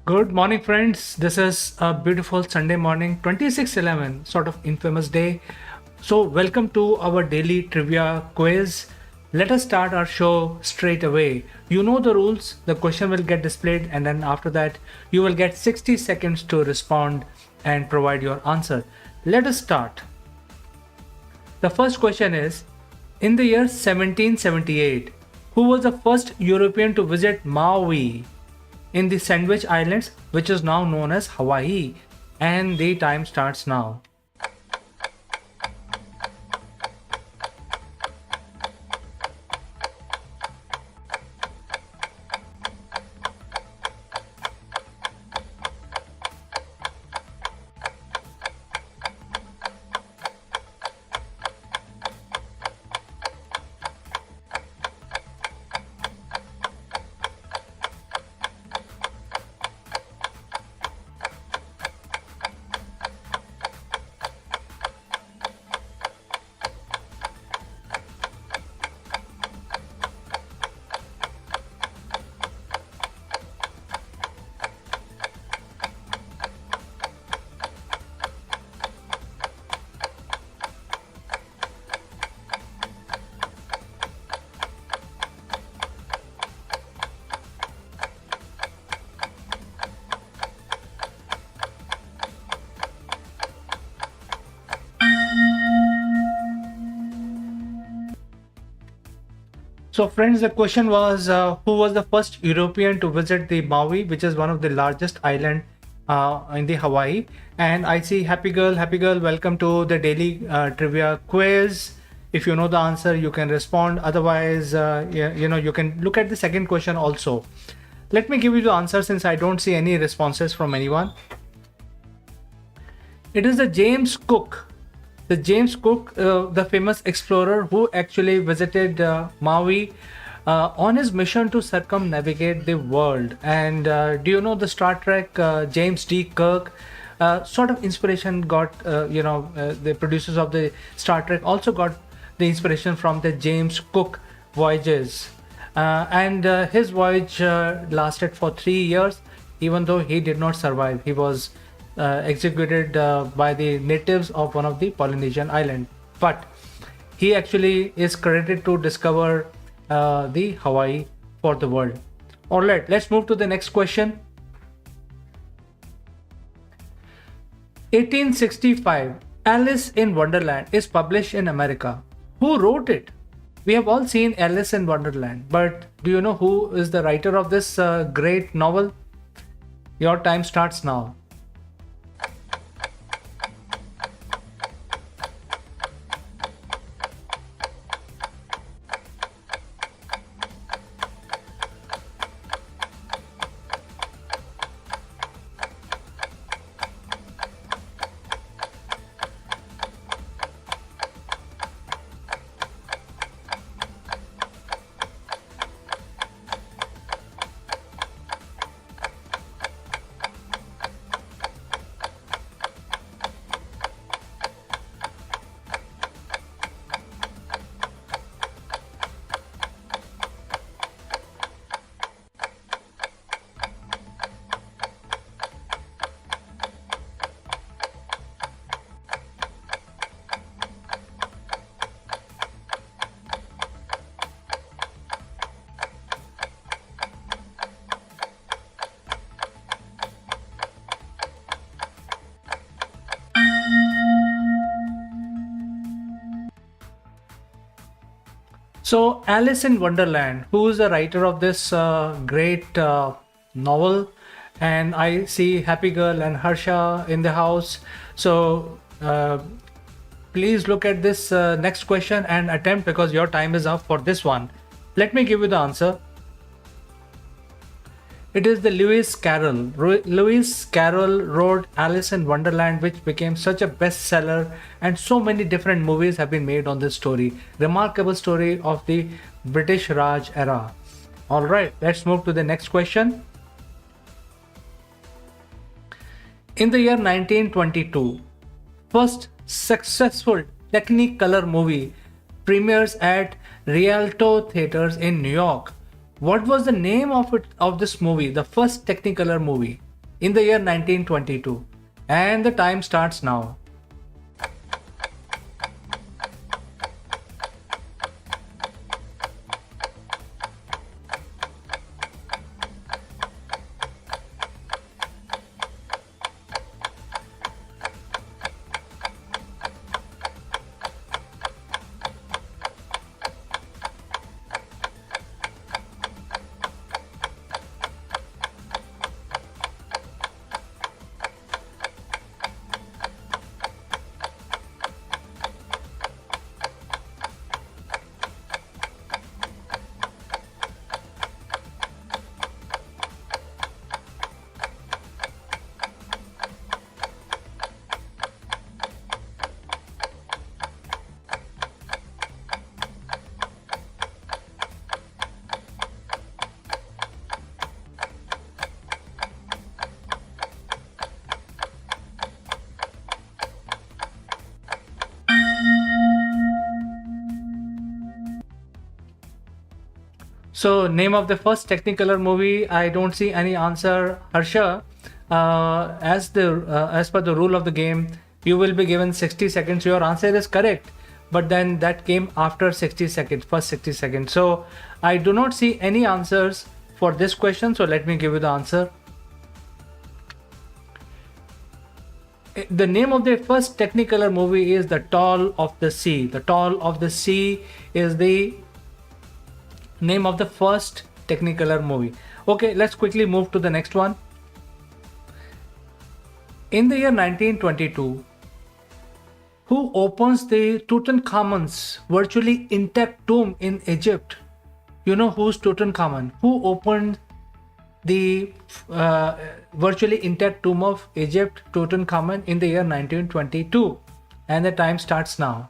Good morning, friends. This is a beautiful Sunday morning, 26/11, sort of infamous day. So, welcome to our daily trivia quiz. Let us start our show straight away. You know the rules. The question will get displayed, and then after that, you will get 60 seconds to respond and provide your answer. Let us start. The first question is: in the year 1778, who was the first European to visit Maui in the Sandwich Islands, which is now known as Hawaii? And the time starts now. So, friends, the question was who was the first European to visit the Maui, which is one of the largest island in the Hawaii? And I see Happy Girl, welcome to the daily trivia quiz. If you know the answer, you can respond. Otherwise, you can look at the second question also. Let me give you the answer since I don't see any responses from anyone. It is the James Cook. The James Cook, the famous explorer who actually visited Maui on his mission to circumnavigate the world. And do you know the Star Trek James D. Kirk? Sort of inspiration got, the producers of the Star Trek also got the inspiration from the James Cook voyages. And his voyage lasted for 3 years, even though he did not survive. He was executed by the natives of one of the Polynesian island. But he actually is credited to discover the Hawaii for the world. All right, let's move to the next question. 1865, Alice in Wonderland is published in America. Who wrote it? We have all seen Alice in Wonderland, but do you know who is the writer of this great novel? Your time starts now. So, Alice in Wonderland, who is the writer of this great novel? And I see Happy Girl and Harsha in the house. So, please look at this next question and attempt because your time is up for this one. Let me give you the answer. It is the Lewis Carroll. Lewis Carroll wrote Alice in Wonderland, which became such a bestseller, and so many different movies have been made on this story. Remarkable story of the British Raj era. All right, let's move to the next question. In the year 1922, first successful Technicolor movie premieres at Rialto Theaters in New York. What was the name of this movie? The first Technicolor movie. in the year 1922. And the time starts now. So, name of the first Technicolor movie. I don't see any answer, Harsha. As per the rule of the game, you will be given 60 seconds. Your answer is correct, but then that came after 60 seconds, first 60 seconds. So, I do not see any answers for this question. So, let me give you the answer. The name of the first Technicolor movie is The Tall of the Sea. The Tall of the Sea is the name of the first Technicolor movie. Okay, let's quickly move to the next one. In the year 1922, who opens the Tutankhamun's virtually intact tomb in Egypt? You know who's Tutankhamun? Who opened the virtually intact tomb of Egypt, Tutankhamun, in the year 1922? And the time starts now.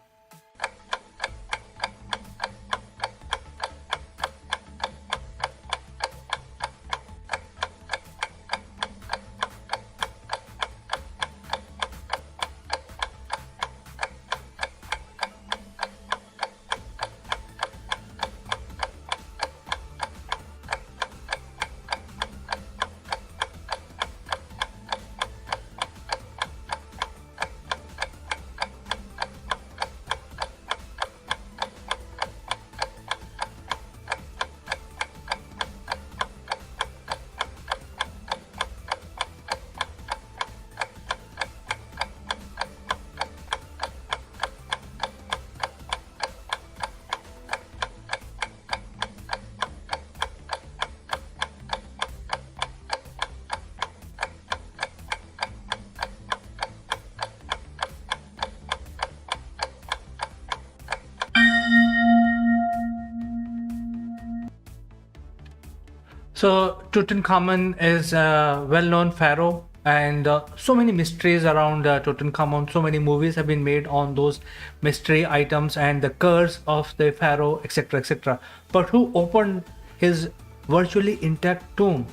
So Tutankhamun is a well-known pharaoh, and so many mysteries around Tutankhamun. So many movies have been made on those mystery items and the curse of the pharaoh, etc., etc. But who opened his virtually intact tomb?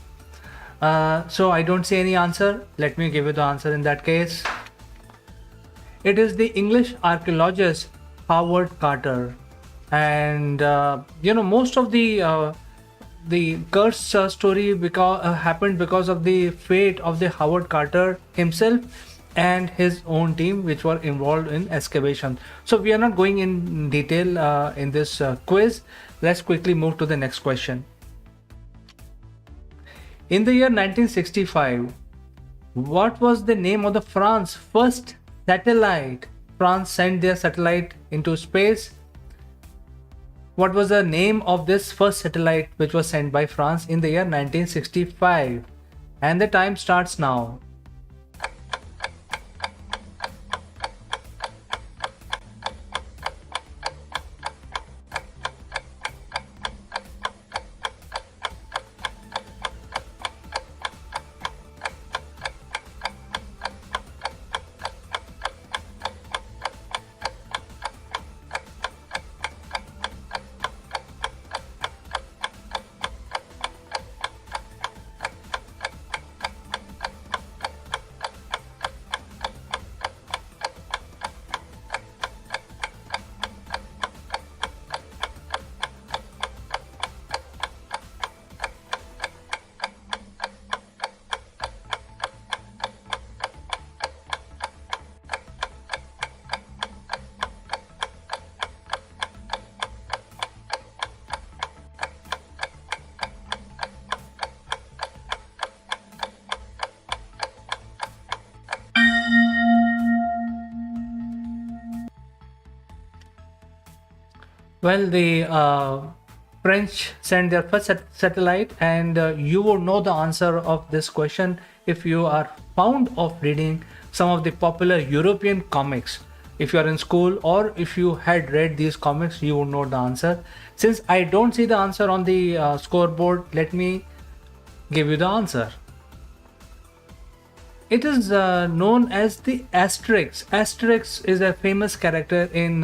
So I don't see any answer. Let me give you the answer in that case. It is the English archaeologist Howard Carter, and most of the curse story happened because of the fate of the Howard Carter himself and his own team, which were involved in excavation. So we are not going in detail in this quiz. Let's quickly move to the next question. In the year 1965, what was the name of the France first satellite? France sent their satellite into space. What was the name of this first satellite which was sent by France in the year 1965? And the time starts now. Well, the French sent their first satellite, and you would know the answer of this question if you are fond of reading some of the popular European comics. If you are in school or if you had read these comics, you would know the answer. Since I don't see the answer on the scoreboard, let me give you the answer. It is known as the Asterix. Asterix is a famous character in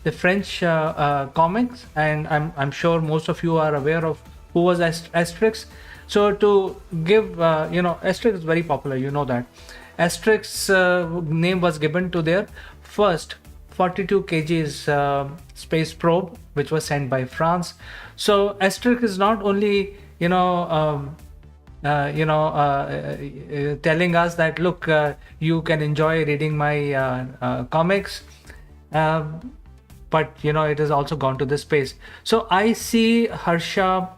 the French comics, and I'm sure most of you are aware of who was Asterix. So to give, Asterix is very popular, you know that. Asterix name was given to their first 42 kgs space probe, which was sent by France. So Asterix is not only, telling us that look, you can enjoy reading my comics, but it has also gone to the space. So I see Harsha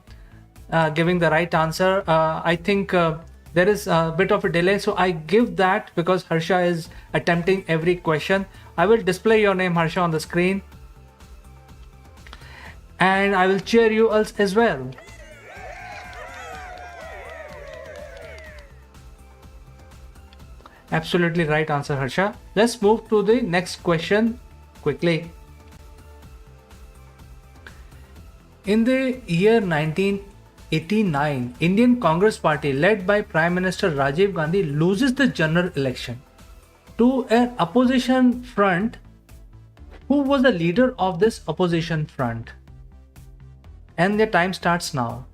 giving the right answer. I think there is a bit of a delay, so I give that because Harsha is attempting every question. I will display your name, Harsha, on the screen, and I will cheer you as well. Absolutely right answer, Harsha. Let's move to the next question quickly. In the year 1989, Indian Congress Party led by Prime Minister Rajiv Gandhi loses the general election to an opposition front. Who was the leader of this opposition front? And the time starts now.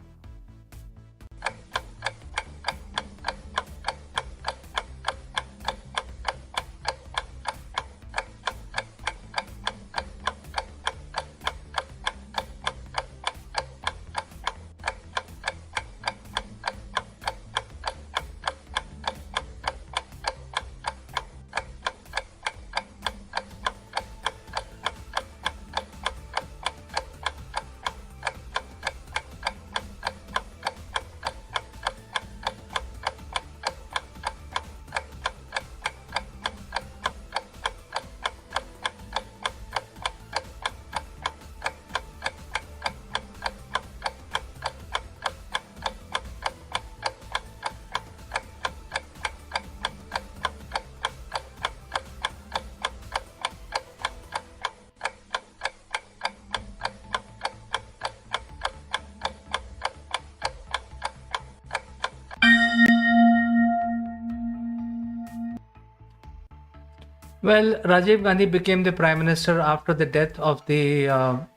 Well, Rajiv Gandhi became the prime minister after the death of the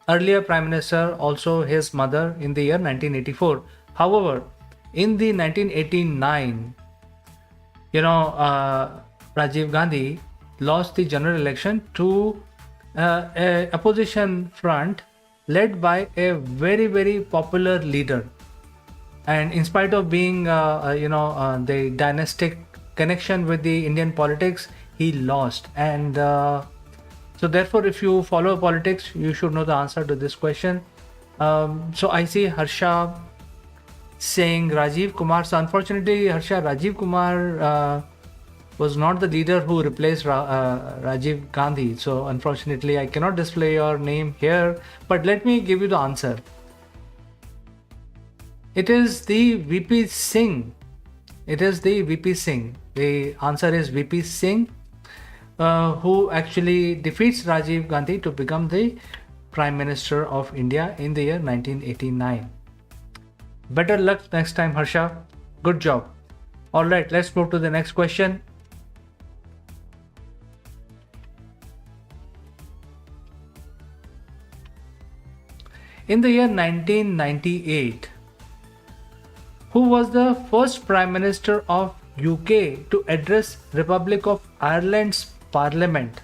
earlier prime minister, also his mother, in the year 1984. However, in the 1989, Rajiv Gandhi lost the general election to a opposition front led by a very, very popular leader. And in spite of being, the dynastic connection with the Indian politics, he lost. And so therefore, if you follow politics, you should know the answer to this question. So I see Harsha saying Rajiv Kumar. So unfortunately, Harsha, Rajiv Kumar was not the leader who replaced Rajiv Gandhi. So unfortunately, I cannot display your name here, but let me give you the answer. It is the VP Singh. It is the VP Singh. The answer is VP Singh, who actually defeats Rajiv Gandhi to become the Prime Minister of India in the year 1989. Better luck next time, Harsha. Good job. All right, let's move to the next question. In the year 1998, who was the first Prime Minister of UK to address Republic of Ireland's Parliament?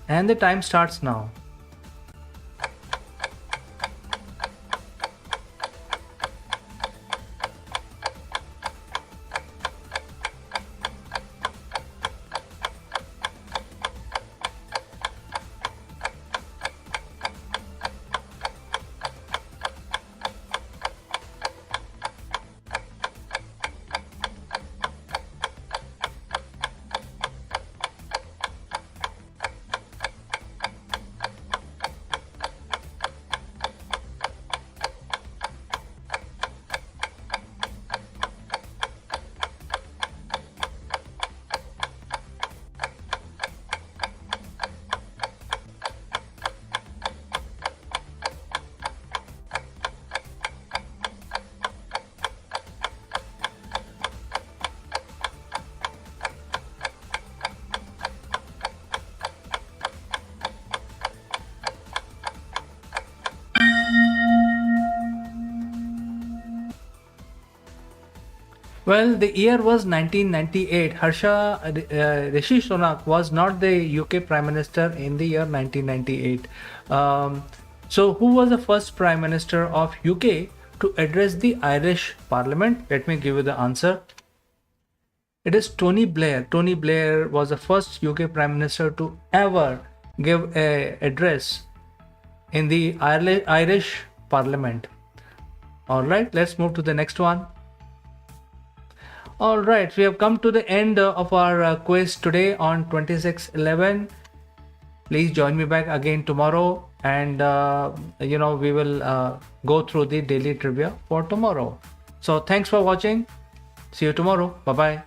And the time starts now. Well, the year was 1998. Harsha Rishi Sunak was not the UK Prime Minister in the year 1998. So, who was the first Prime Minister of UK to address the Irish Parliament? Let me give you the answer. It is Tony Blair. Tony Blair was the first UK Prime Minister to ever give a address in the Irish Parliament. All right, let's move to the next one. All right, we have come to the end of our quiz today on 2611. Please join me back again tomorrow, and we will go through the daily trivia for tomorrow. So thanks for watching. See you tomorrow. Bye bye.